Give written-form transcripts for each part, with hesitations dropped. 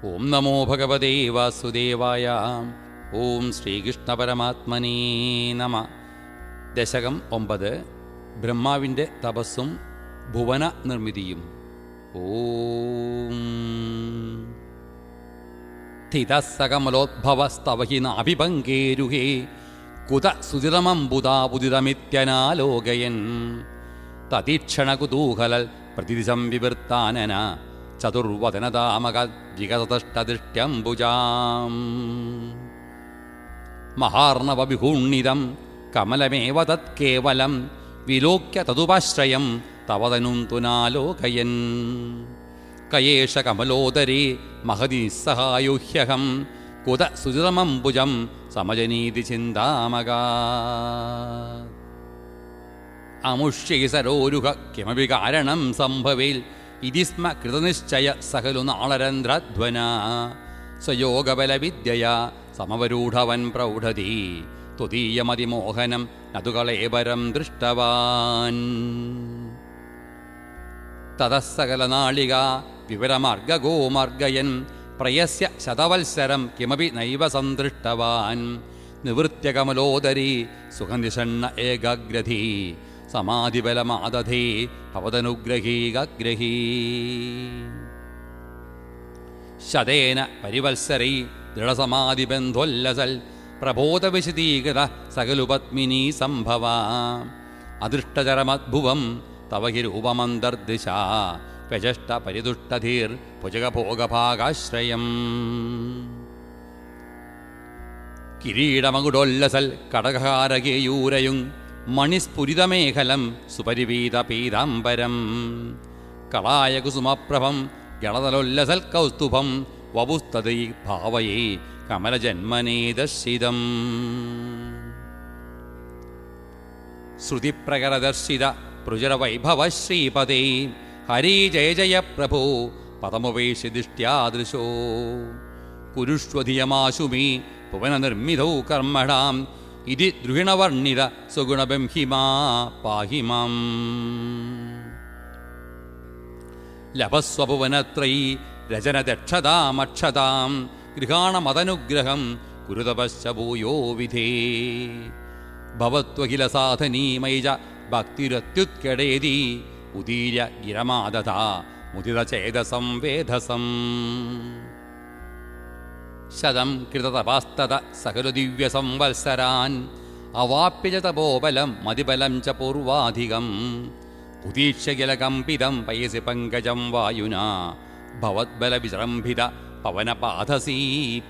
ഓം നമോ ഭഗവതേ വാസുദേവായ. ഓം ശ്രീകൃഷ്ണപരമാത്മനേ നമ. ദശകം 9. ബ്രഹ്മാവിൻ്റെ തപസ്സും ഭുവന നിർമ്മിതിയും. ഓം സ്ഥിതസകമലോദ്ഭവസ്തവഹി നാഭിപങ്കേരുഹേ കുത സുതിരമംബുദാബുദിതമിത്യനാലോകയൻ തതീക്ഷണകുതൂഹലൽ പ്രതിദിശം വിവൃത്താനന ചതുർവദനതാമകദ്വികതഷ്ടദൃഷ്ട്യംബുജാം മഹാർണവവിഹൂണ്ണിതം കമലമേവ തത്കേവലം വിലോക്യ തതുപാശ്രയം തവതനും തുനാലോകയൻ കയേഷ കമലോദരേ മഹതി നിസ്സഹായോഹ്യഹം കുത സുചിതമംബുജം സമജനീതി ചിന്താമകാ അമുഷ്യൈസരോരുഹ കിമപി കാരണം സംഭവേൽ ഇതി സ്മ കൃതനിശ്ചയ സകലു നാളരന്ധ്രധ്വന സ്വയോഗബലവിദ്യയാ സമവരൂഢവൻ പ്രൗഢതി ത്വദീയമതിമോഹനം നതുകളേവരം ദൃഷ്ടവാൻ തതഃ സകലനാളിക വിവരമാർഗഗോമാർഗയൻ പ്രയസ്യ ശതവത്സരം കിമപി നൈവ സന്തൃഷ്ടവാൻ നിവൃത്യ കമലോദരീ സുഖനിഷണ്ണ ഏകാഗ്രധീ സമാധിബലമാദധേ ഭവതനുഗ്രഹീകഗ്രഹീ ശതേന പരിവത്സരൈ ദൃഢസമാധിബന്ധോല്ലസൽ പ്രബോധവിശദീകൃത സകലുപത്മിനീ സംഭവ അദൃഷ്ടചരമദ്ഭുവം തവ ഹി രൂപമന്തർദിശ വ്യജഷ്ട പരിതുഷ്ടധീർ ഭുജഗഭോഗഭാഗാശ്രയം കിരീടമകുടോല്ലസൽ കടകഹാരകേയൂരയും മണിസ്ഫുരിതമേഖലം സുപരിവീത പീതാംബരം കളായ കുസുമപ്രഭം ഗളതലോല്ലസൽ കൗസ്തുഭം വപുസ്തതൈ ഭാവയേ കമലജന്മനേ ദർശിതം ശ്രുതിപ്രകരദർശിത പൃജരവൈഭവ ശ്രീപദേ ഹരി ജയ ജയ പ്രഭോ പദമുപേക്ഷി ദിഷ്ട്യാദൃശോ കുരുഷ്വധിയമാശു മേ ഭുവനനിർമ്മിതൗ കർമ്മണാം ഇതി ദ്രുഹിണവർണ്ണിത സുഗുണബംഹിമാ പാഹി മാം ലഭസ്വഭുവനത്രയീ രചനദക്ഷതാമക്ഷതാം ഗൃഹാണമതനുഗ്രഹം കുരുതപശ്ച ഭൂയോ വിധേ ഭവത്വഖില സാധനീമൈജ ഭക്തിരത്യുത്കടേതി ഉദീര്യ ഗിരമാദധ മുദിതചേതസം വേധസം ശതം കൃതതപാസ്തത സകലു ദിവ്യസംവത്സരാൻ അവാപ്യ ച തപോബലം മതിബലം ച പൂർവാധികം ഉദീക്ഷ്യ കില കമ്പിതം പയസി പങ്കജം വായുനാ ഭവദ്ബലവിജൃംഭിത പവനപാദസീ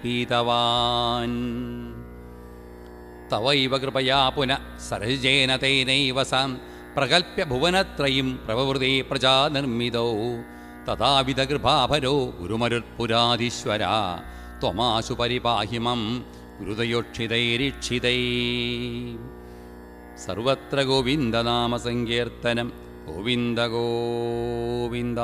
പീതവാൻ തവൈവ കൃപയാ പുനഃ സരജേന തേനൈവ സാം പ്രകൽപ്യ ഭുവനത്രയം പ്രവവൃതേ പ്രജാനിർമ്മിതോ തഥാവിധ കൃപാഭരോ ഗുരുമരുത്പുരാധീശ്വര ത്വമാശു പരിപാഹി മം ഗുരുതയോക്ഷിതൈരീക്ഷിതൈ. സർവത്ര ഗോവിന്ദനാമസങ്കീർത്തനം. ഗോവിന്ദ ഗോവിന്ദ.